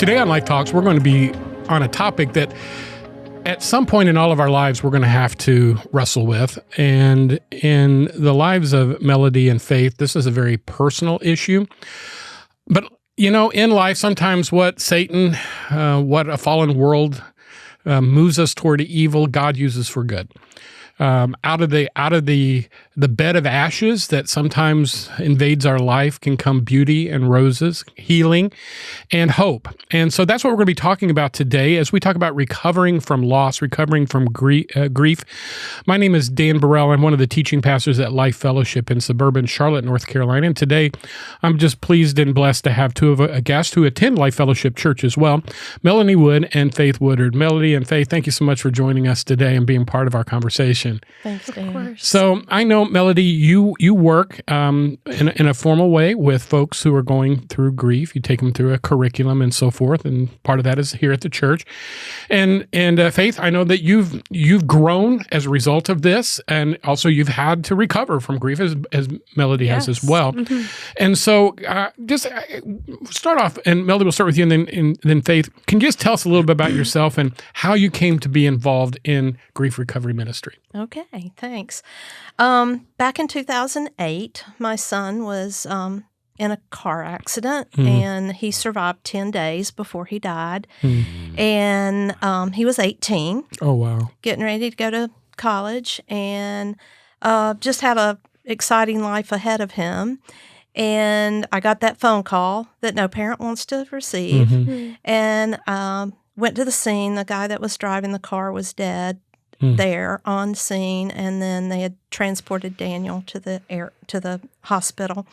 Today on Life Talks, we're going to be on a topic that at some point in all of our lives, we're going to have to wrestle with. And in the lives of Melody and Faith, this is a very personal issue. But, you know, in life, sometimes what Satan, what a fallen world moves us toward evil, God uses for good. Out of the bed of ashes that sometimes invades our life can come beauty and roses, healing, and hope. And so that's what we're going to be talking about today as we talk about recovering from loss, recovering from grief. My name is Dan Burrell. I'm one of the teaching pastors at Life Fellowship in suburban Charlotte, North Carolina. And today I'm just pleased and blessed to have two of a guest who attend Life Fellowship Church as well, Melanie Wood and Faith Woodard. Melody and Faith, thank you so much for joining us today and being part of our conversation. Thanks, Dan. Of course. So I know, Melody, you work in a formal way with folks who are going through grief. You take them through a curriculum and so forth, and part of that is here at the church. And Faith, I know that you've grown as a result of this, and also you've had to recover from grief as Melody has as well. Mm-hmm. And so just start off, and Melody, we'll start with you, and then Faith. Can you just tell us a little bit about yourself and how you came to be involved in grief recovery ministry? Okay, thanks. Back in 2008, my son was in a car accident, and he survived 10 days before he died. And he was 18. Oh, wow. Getting ready to go to college and just have a exciting life ahead of him. And I got that phone call that no parent wants to receive. And went to the scene. The guy that was driving the car was dead. There on scene, and then they had transported Daniel to the hospital.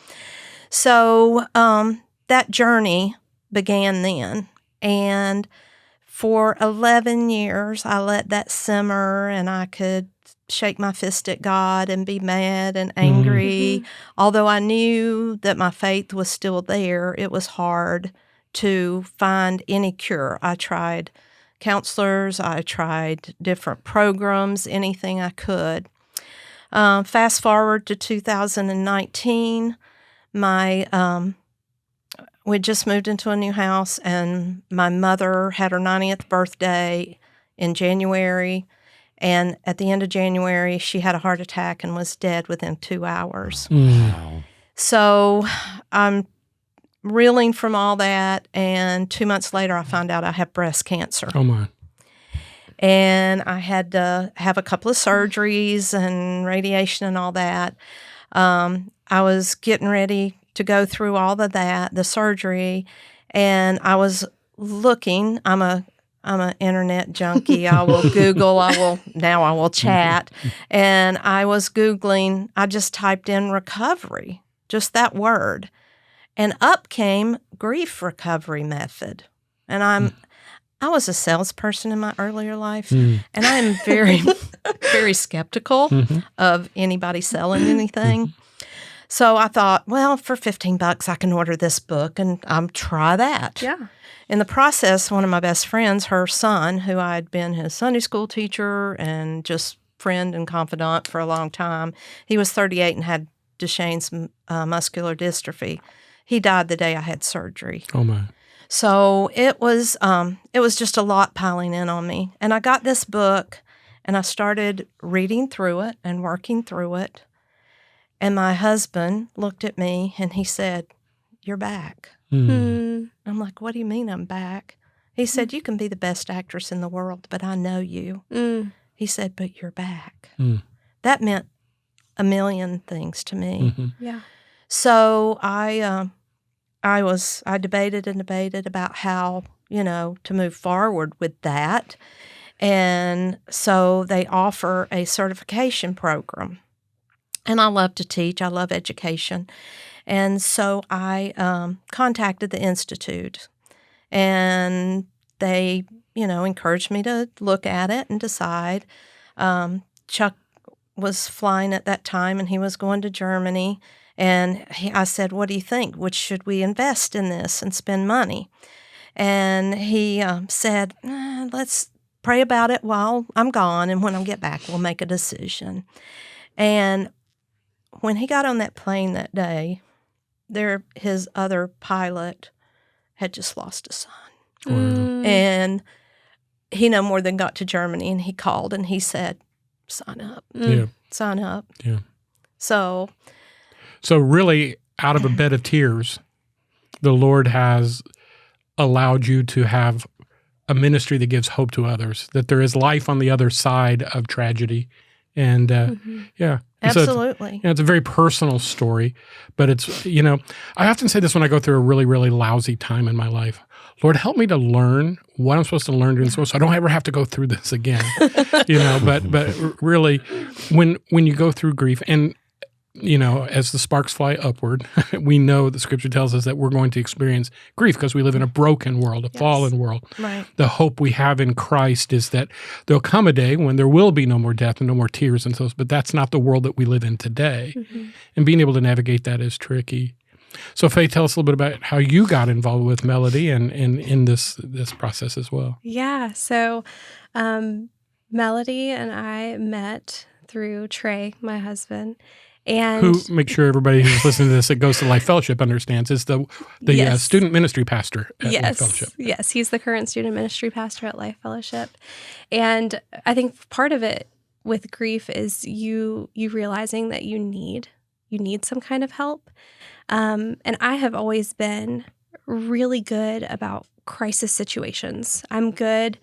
So that journey began then, and for 11 years I let that simmer, and I could shake my fist at God and be mad and angry. Although I knew that my faith was still there, it was hard to find any cure. I tried counselors, I tried different programs, anything I could. Fast forward to 2019, we just moved into a new house, and my mother had her 90th birthday in January, and at the end of January, she had a heart attack and was dead within 2 hours. Wow. So I'm reeling from all that, and 2 months later, I found out I have breast cancer. Oh, my. And I had to have a couple of surgeries and radiation and all that. I was getting ready to go through all of that, the surgery, and I was looking. I'm an internet junkie. I will Google. I will chat. And I was Googling. I just typed in recovery, just that word. And up came grief recovery method. And I was a salesperson in my earlier life, and I'm very, very skeptical of anybody selling anything. So I thought, well, for $15 I can order this book and try that. Yeah. In the process, one of my best friends, her son, who I had been his Sunday school teacher and just friend and confidant for a long time, he was 38 and had Duchenne's muscular dystrophy. He died the day I had surgery. Oh, my. So it was just a lot piling in on me. And I got this book, and I started reading through it and working through it. And my husband looked at me, and he said, "You're back." I'm like, "What do you mean I'm back?" He said, "You can be the best actress in the world, but I know you." He said, "But you're back." That meant a million things to me. Yeah. So I debated and debated about how, to move forward with that. And so they offer a certification program. And I love to teach. I love education. And so I contacted the Institute. And they, encouraged me to look at it and decide. Chuck was flying at that time, and he was going to Germany. And I said, "What do you think? Should we invest in this and spend money?" And he said, "Let's pray about it while I'm gone, and when I get back, we'll make a decision." And when he got on that plane that day, his other pilot had just lost a son. And he no more than got to Germany, and he called and he said, sign up. Sign up. Yeah. So really, out of a bed of tears, the Lord has allowed you to have a ministry that gives hope to others, that there is life on the other side of tragedy. And absolutely. It's a very personal story, but it's, I often say this when I go through a really, really lousy time in my life. Lord, help me to learn what I'm supposed to learn during so I don't ever have to go through this again. But really, when you go through grief, and as the sparks fly upward, we know the Scripture tells us that we're going to experience grief because we live in a broken world, a fallen world. Right. The hope we have in Christ is that there'll come a day when there will be no more death and no more tears and so, but that's not the world that we live in today. And being able to navigate that is tricky. So Faith, tell us a little bit about how you got involved with Melody and in this process as well. Yeah. So Melody and I met through Trey, my husband. And who, make sure everybody who's listening to this that goes to Life Fellowship understands, is the student ministry pastor at Life Fellowship. Yes, he's the current student ministry pastor at Life Fellowship. And I think part of it with grief is you realizing that you need some kind of help. And I have always been really good about crisis situations. I'm good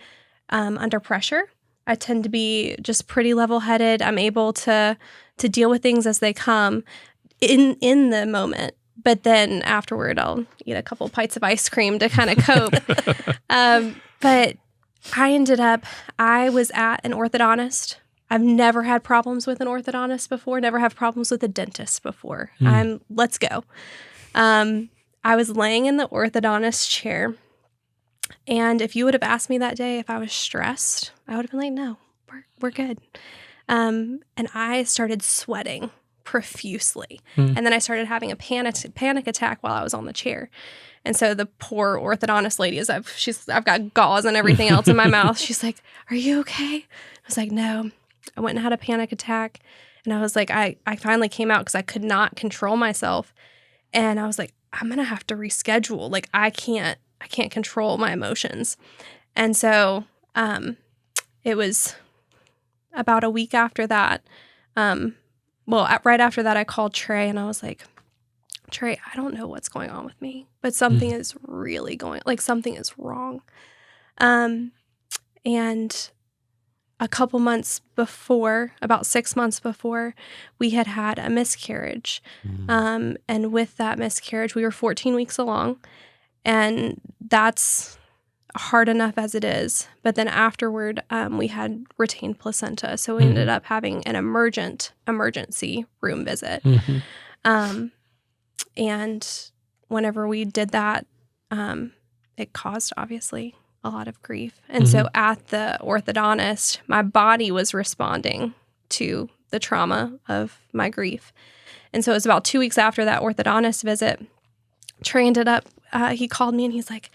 under pressure. I tend to be just pretty level-headed. I'm able to deal with things as they come in the moment. But then afterward, I'll eat a couple bites of ice cream to kind of cope. But I was at an orthodontist. I've never had problems with an orthodontist before, never had problems with a dentist before. Let's go. I was laying in the orthodontist chair. And if you would have asked me that day if I was stressed, I would have been like, no, we're good. And I started sweating profusely. And then I started having a panic attack while I was on the chair. And so the poor orthodontist lady, I've got gauze and everything else in my mouth. She's like, are you okay? I was like, no. I went and had a panic attack. And I was like, I finally came out because I could not control myself. And I was like, I'm going to have to reschedule. Like, I can't control my emotions. And so it was about a week after that. Right after that, I called Trey and I was like, Trey, I don't know what's going on with me, but something is really something is wrong. And a couple months before, about 6 months before, we had a miscarriage. And with that miscarriage, we were 14 weeks along. And that's hard enough as it is. But then afterward, we had retained placenta. So we ended up having an emergency room visit. And whenever we did that, it caused, obviously, a lot of grief. And so at the orthodontist, my body was responding to the trauma of my grief. And so it was about 2 weeks after that orthodontist visit, Trey ended up, he called me and he's like,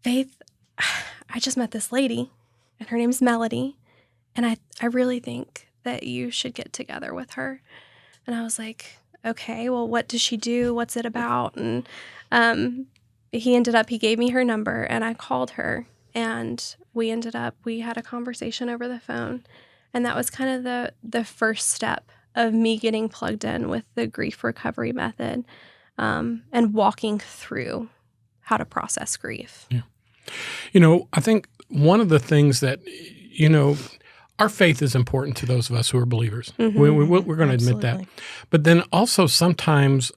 Faith, I just met this lady and her name's Melody. And I really think that you should get together with her. And I was like, okay, well, what does she do? What's it about? And he gave me her number and I called her and we had a conversation over the phone. And that was kind of the first step of me getting plugged in with the grief recovery method and walking through how to process grief. Yeah. I think one of the things that, our faith is important to those of us who are believers. We're going to admit that. But then also sometimes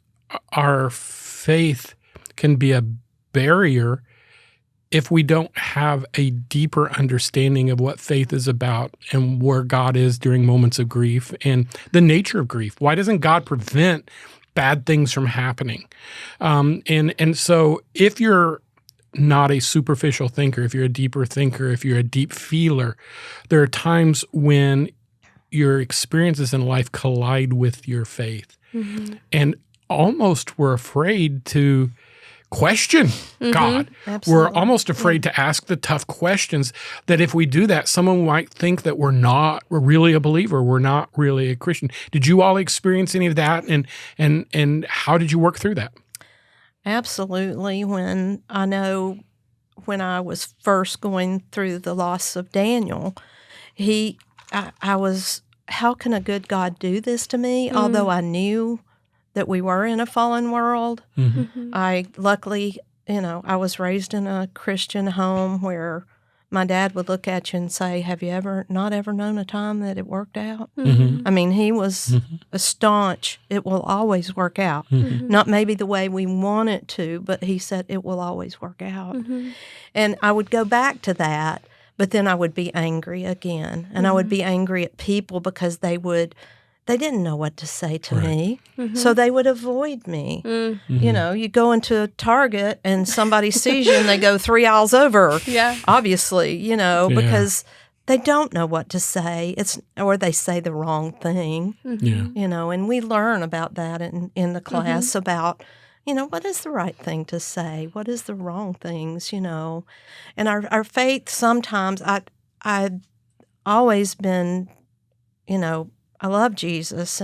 our faith can be a barrier if we don't have a deeper understanding of what faith is about and where God is during moments of grief and the nature of grief. Why doesn't God prevent bad things from happening? And so if you're not a superficial thinker, if you're a deeper thinker, if you're a deep feeler, there are times when your experiences in life collide with your faith. And almost we're afraid to question God. Absolutely. We're almost afraid to ask the tough questions that if we do that, someone might think that we're really a believer. We're not really a Christian. Did you all experience any of that? And how did you work through that? Absolutely. When I know when I was first going through the loss of Daniel, I was, how can a good God do this to me? Although I knew that we were in a fallen world, I luckily, I was raised in a Christian home where my dad would look at you and say, have you not ever known a time that it worked out? I mean, he was a staunch, it will always work out. Not maybe the way we want it to, but he said it will always work out. And I would go back to that, but then I would be angry again. And I would be angry at people because they didn't know what to say to me, so they would avoid me. You go into Target and somebody sees you and they go 3 aisles over, obviously, because they don't know what to say, or they say the wrong thing, and we learn about that in the class about, what is the right thing to say? What is the wrong things, And our faith sometimes, I've always been, I love Jesus,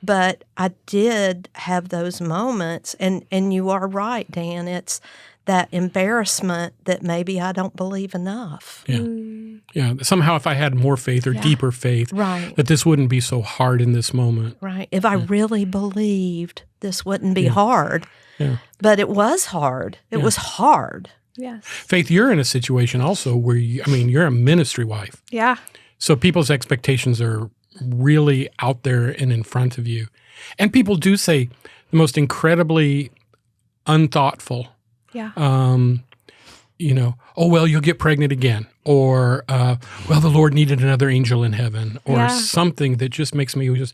but I did have those moments, and you are right, Dan. It's that embarrassment that maybe I don't believe enough. Yeah. Somehow, if I had more faith or deeper faith, that this wouldn't be so hard in this moment. Right. If I really believed, this wouldn't be hard. But it was hard. It was hard. Yes. Faith, you're in a situation also where you're a ministry wife. Yeah. So people's expectations are really out there and in front of you. And people do say the most incredibly unthoughtful, oh, well, you'll get pregnant again. Or, well, the Lord needed another angel in heaven. Or something that just makes me just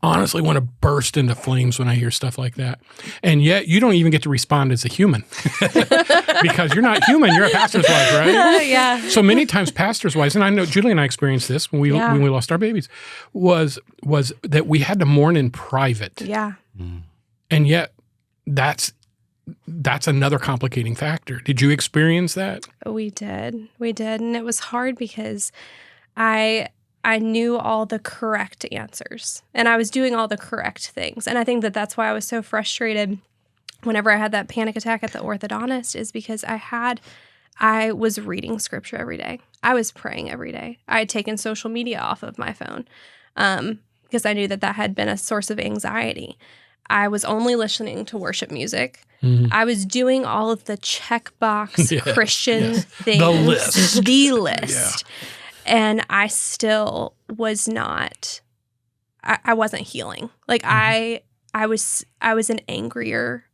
honestly want to burst into flames when I hear stuff like that. And yet you don't even get to respond as a human because you're not human. You're a pastor's wife, right? So many times pastors' wives, and I know Julie and I experienced this when we lost our babies, was that we had to mourn in private. Yeah. And yet that's another complicating factor. Did you experience that? We did. And it was hard because I knew all the correct answers and I was doing all the correct things. And I think that that's why I was so frustrated whenever I had that panic attack at the orthodontist, is because I was reading scripture every day. I was praying every day. I had taken social media off of my phone because I knew that had been a source of anxiety. I was only listening to worship music. I was doing all of the checkbox Christian things. The list. And I still was not, I wasn't healing. Like I was an angrier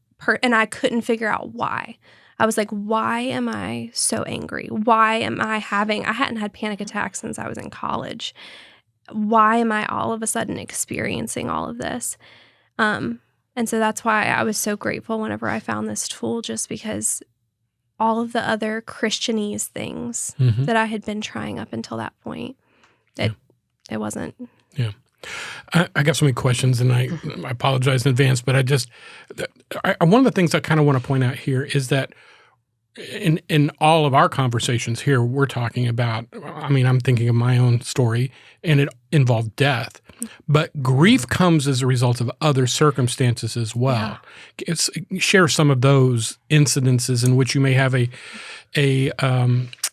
and I couldn't figure out why. I was like, why am I so angry? Why am I I hadn't had panic attacks since I was in college. Why am I all of a sudden experiencing all of this? And so that's why I was so grateful whenever I found this tool, just because all of the other Christianese things that I had been trying up until that point, it wasn't. Yeah. I got so many questions, and I apologize in advance, but one of the things I kind of want to point out here is that in all of our conversations here, we're talking about, I'm thinking of my own story, and it involved death. But grief comes as a result of other circumstances as well. Share some of those incidences in which you may have a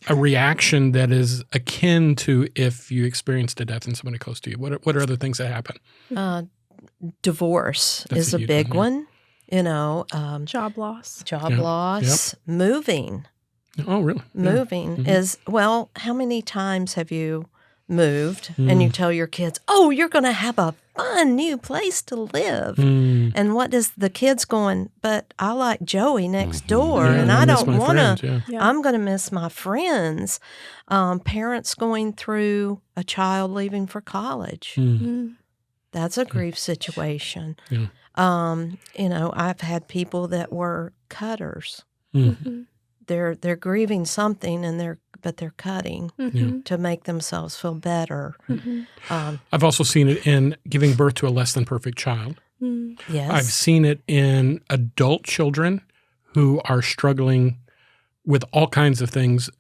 reaction that is akin to if you experienced a death in somebody close to you. What are other things that happen? Divorce is a big one. Job loss, moving. Oh, really? Moving is, well, how many times have you moved and you tell your kids, oh, you're going to have a fun new place to live. And what does the kids going, but I like Joey next door and I don't want to, I'm going to miss my friends. Parents going through a child leaving for college. That's a grief situation. I've had people that were cutters. They're grieving something but they're cutting to make themselves feel better. I've also seen it in giving birth to a less than perfect child. Yes. I've seen it in adult children who are struggling with all kinds of things.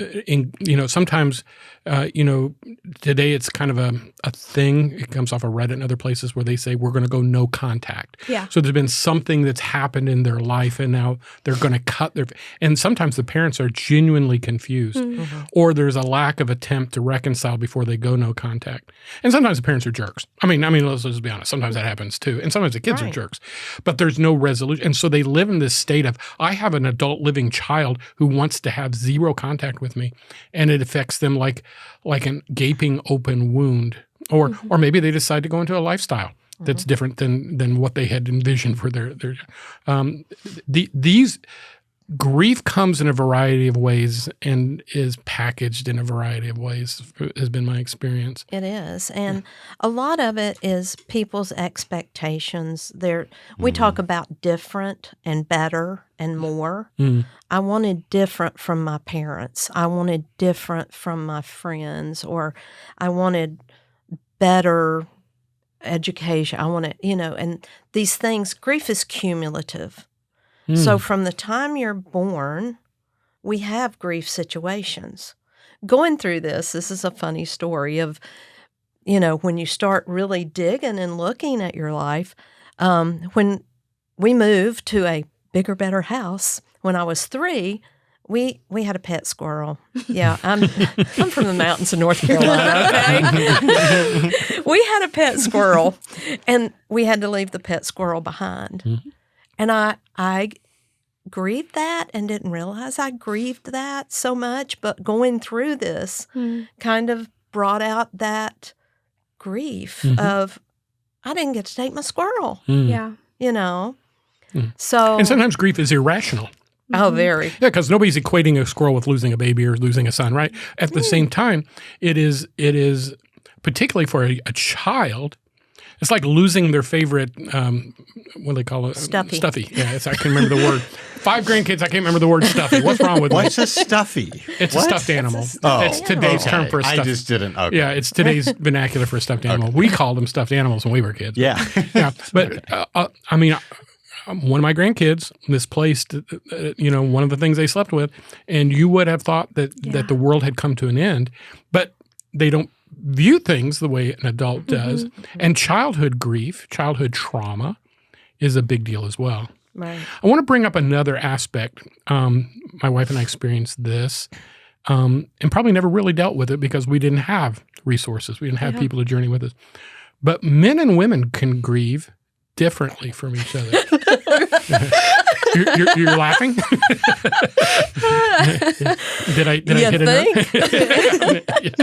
Sometimes, today it's kind of a thing. It comes off of Reddit and other places where they say we're going to go no contact. Yeah. So there's been something that's happened in their life, and now they're going to cut their. And sometimes the parents are genuinely confused, or there's a lack of attempt to reconcile before they go no contact. And sometimes the parents are jerks. I mean, let's just be honest. Sometimes that happens too, and sometimes the kids are jerks. But there's no resolution, and so they live in this state of I have an adult living child who wants to have zero contact with me, and it affects them like a gaping open wound, or maybe they decide to go into a lifestyle that's different than what they had envisioned for their these grief comes in a variety of ways and is packaged in a variety of ways, has been my experience. It is. And a lot of it is people's expectations. We talk about different and better and more. I wanted different from my parents. I wanted different from my friends, or I wanted better education. I wanted, and these things, grief is cumulative. So from the time you're born, we have grief situations. Going through this is a funny story of, when you start really digging and looking at your life. When we moved to a bigger, better house when I was 3, we had a pet squirrel. Yeah, I'm from the mountains of North Carolina, okay? We had a pet squirrel, and we had to leave the pet squirrel behind. And I grieved that and didn't realize I grieved that so much. But going through this kind of brought out that grief of I didn't get to take my squirrel. Yeah. So and sometimes grief is irrational. Oh, very. Yeah, because nobody's equating a squirrel with losing a baby or losing a son, right? At the same time, it is particularly for a child. It's like losing their favorite, what do they call it? Stuffy. Stuffy. Yeah, I can remember the word. 5 grandkids, I can't remember the word stuffy. What's wrong with me? What's a stuffy? It's a stuffed animal. It's today's term for a stuffy. I just didn't. Okay. Yeah, it's today's vernacular for a stuffed animal. We called them stuffed animals when we were kids. Yeah. Yeah. But, one of my grandkids misplaced, one of the things they slept with, and you would have thought that the world had come to an end, but they don't view things the way an adult does. And childhood grief, childhood trauma is a big deal as well. Right. I want to bring up another aspect. My wife and I experienced this and probably never really dealt with it because we didn't have resources. We didn't have people to journey with us. But men and women can grieve differently from each other. You're laughing? Did I hit it?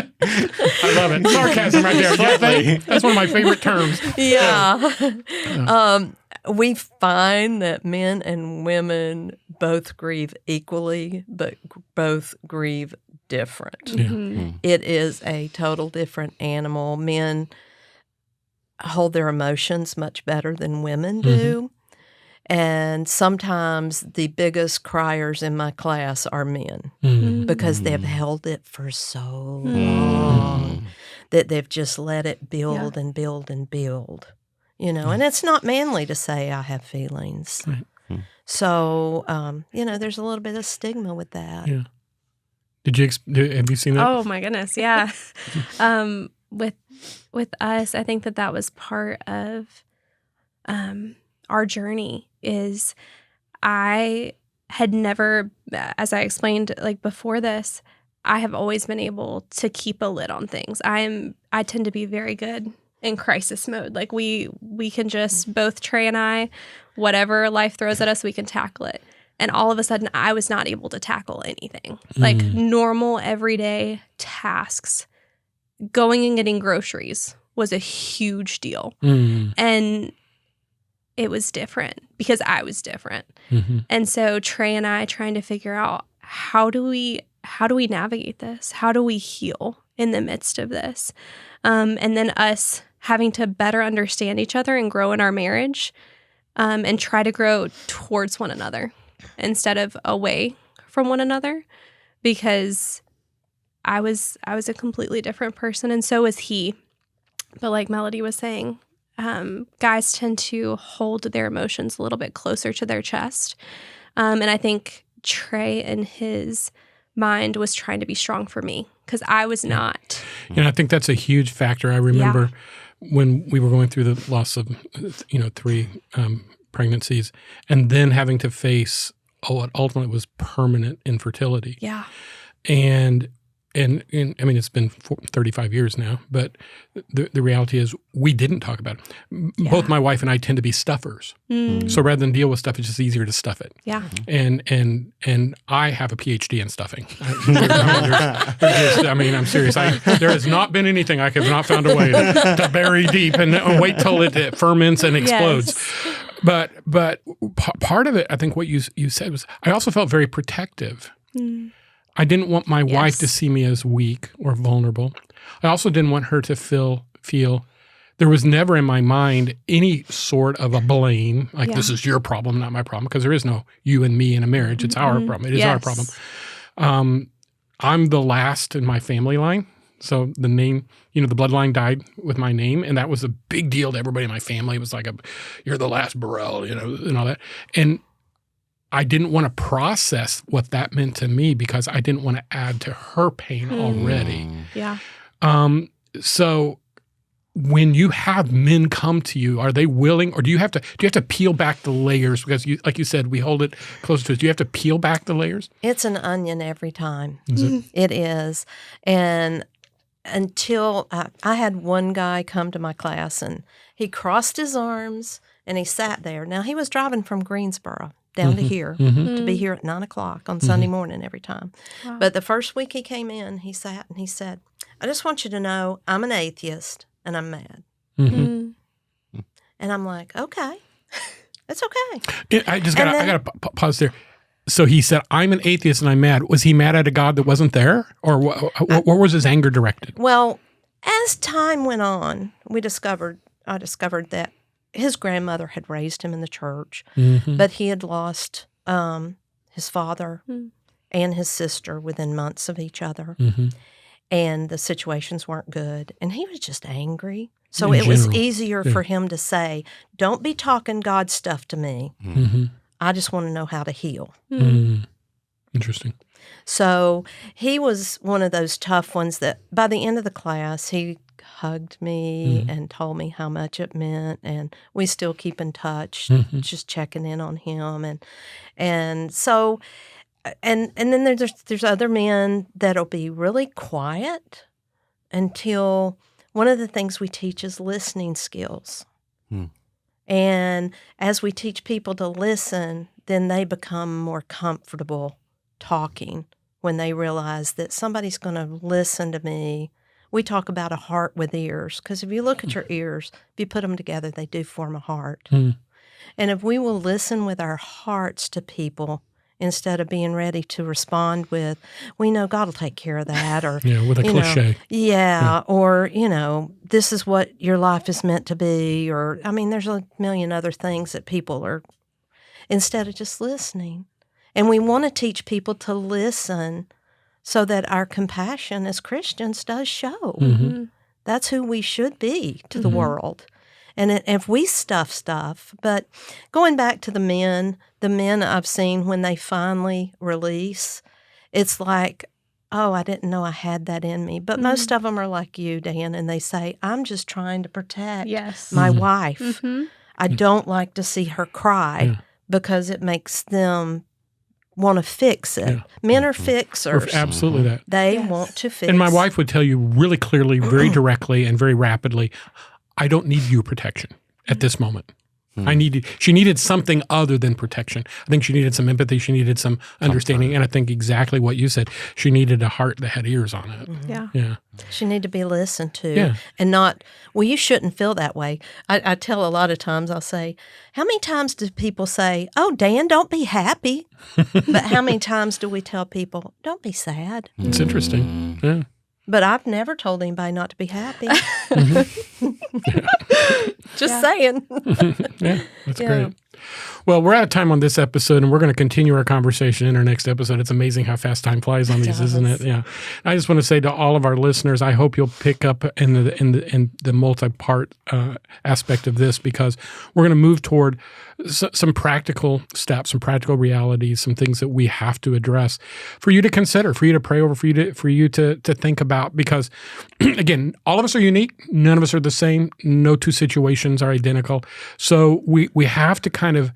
I love it. Sarcasm right there. Yeah, that's one of my favorite terms. Yeah. We find that men and women both grieve equally, but both grieve different. Yeah. It is a total different animal. Men hold their emotions much better than women do. And sometimes the biggest criers in my class are men because they've held it for so long that they've just let it build and build and build. And it's not manly to say I have feelings. Right. So, there's a little bit of stigma with that. Yeah. Have you seen that? Oh my goodness, yeah. With us, I think that was part of our journey. Is I had never, as I explained before this, I have always been able to keep a lid on things. I tend to be very good in crisis mode. We can just, both Trey and I, whatever life throws at us, we can tackle it. And all of a sudden, I was not able to tackle anything. Normal, everyday tasks. Going and getting groceries was a huge deal. And it was different because I was different. And so Trey and I trying to figure out how do we navigate this? How do we heal in the midst of this? And then us having to better understand each other and grow in our marriage, and try to grow towards one another instead of away from one another, because I was a completely different person, and so was he. But like Melody was saying, guys tend to hold their emotions a little bit closer to their chest. And I think Trey in his mind was trying to be strong for me because I was not. And I think that's a huge factor. I remember when we were going through the loss of, 3 pregnancies, and then having to face what ultimately was permanent infertility. Yeah. And I mean, it's been 35 years now, but the reality is we didn't talk about it. Yeah. Both my wife and I tend to be stuffers. So rather than deal with stuff, it's just easier to stuff it. Yeah. And I have a PhD in stuffing. I'm serious. There has not been anything I have not found a way to bury deep and wait till it ferments and explodes. Yes. But part of it, I think what you said was, I also felt very protective. I didn't want my wife to see me as weak or vulnerable. I also didn't want her to feel there was never in my mind any sort of a blame, like this is your problem, not my problem, because there is no you and me in a marriage. It's our problem. It is our problem. I'm the last in my family line. So the name, the bloodline died with my name, and that was a big deal to everybody in my family. It was like, you're the last Burrell, and all that. And I didn't want to process what that meant to me because I didn't want to add to her pain already. Yeah. So when you have men come to you, are they willing, or do you have to peel back the layers? Because like you said, we hold it close to us. Do you have to peel back the layers? It's an onion every time. Is it? It is. And until I had one guy come to my class, and he crossed his arms and he sat there. Now, he was driving from Greensboro down to here to be here at 9 o'clock on Sunday morning every time. Wow. But the first week he came in, he sat and he said, I just want you to know I'm an atheist and I'm mad. And I'm like, okay, it's okay. I got to pause there. So he said, I'm an atheist and I'm mad. Was he mad at a God that wasn't there? Or where was his anger directed? Well, as time went on, I discovered that his grandmother had raised him in the church, but he had lost his father and his sister within months of each other, and the situations weren't good, and he was just angry. So it was easier for him to say, don't be talking God stuff to me. I just want to know how to heal. Interesting. So he was one of those tough ones that by the end of the class, he hugged me and told me how much it meant, and we still keep in touch, just checking in on him, and so, and then there's other men that'll be really quiet until one of the things we teach is listening skills, and as we teach people to listen, then they become more comfortable talking when they realize that somebody's going to listen to me. We talk about a heart with ears, because if you look at your ears, if you put them together, they do form a heart. And if we will listen with our hearts to people instead of being ready to respond with, we know God will take care of that, or with a cliche. Or, this is what your life is meant to be, or, there's a million other things that people are, instead of just listening. And we want to teach people to listen so that our compassion as Christians does show. That's who we should be to the world. And if we stuff, but going back to the men I've seen when they finally release, it's like, oh, I didn't know I had that in me. But most of them are like you, Dan, and they say, I'm just trying to protect my wife. I don't like to see her cry because it makes them want to fix it. Men are fixers. Absolutely that. They want to fix. And my wife would tell you really clearly, very directly, and very rapidly, I don't need your protection at this moment. She needed something other than protection. I think she needed some empathy. She needed some understanding. And I think exactly what you said. She needed a heart that had ears on it. Yeah. She needed to be listened to and not, well, you shouldn't feel that way. I tell a lot of times, I'll say, how many times do people say, oh, Dan, don't be happy? But how many times do we tell people, don't be sad? It's interesting. Yeah. But I've never told anybody not to be happy. Just saying. Yeah, that's great. Well, we're out of time on this episode, and we're going to continue our conversation in our next episode. It's amazing how fast time flies on these, isn't it? Yeah. I just want to say to all of our listeners, I hope you'll pick up in the multi-part aspect of this, because we're going to move toward some practical steps, some practical realities, some things that we have to address for you to consider, for you to pray over, for you to think about. Because again, all of us are unique. None of us are the same. No two situations are identical. So we have to kind of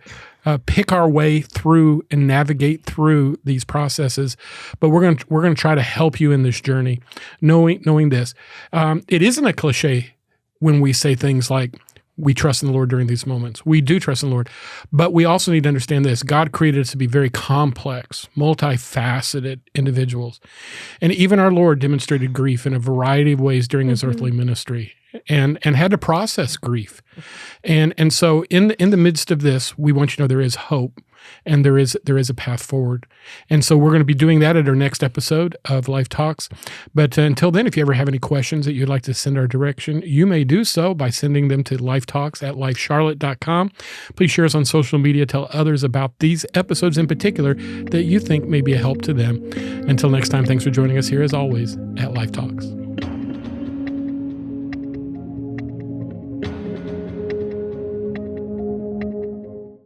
pick our way through and navigate through these processes. But we're going to try to help you in this journey, knowing this. It isn't a cliche when we say things like, we trust in the Lord during these moments. We do trust in the Lord. But we also need to understand this. God created us to be very complex, multifaceted individuals. And even our Lord demonstrated grief in a variety of ways during his earthly ministry, and had to process grief. And so in the midst of this, we want you to know there is hope, and there is a path forward. And so we're going to be doing that at our next episode of Life Talks. But until then, if you ever have any questions that you'd like to send our direction, you may do so by sending them to lifetalks@lifecharlotte.com. Please share us on social media. Tell others about these episodes in particular that you think may be a help to them. Until next time, thanks for joining us here as always at Life Talks.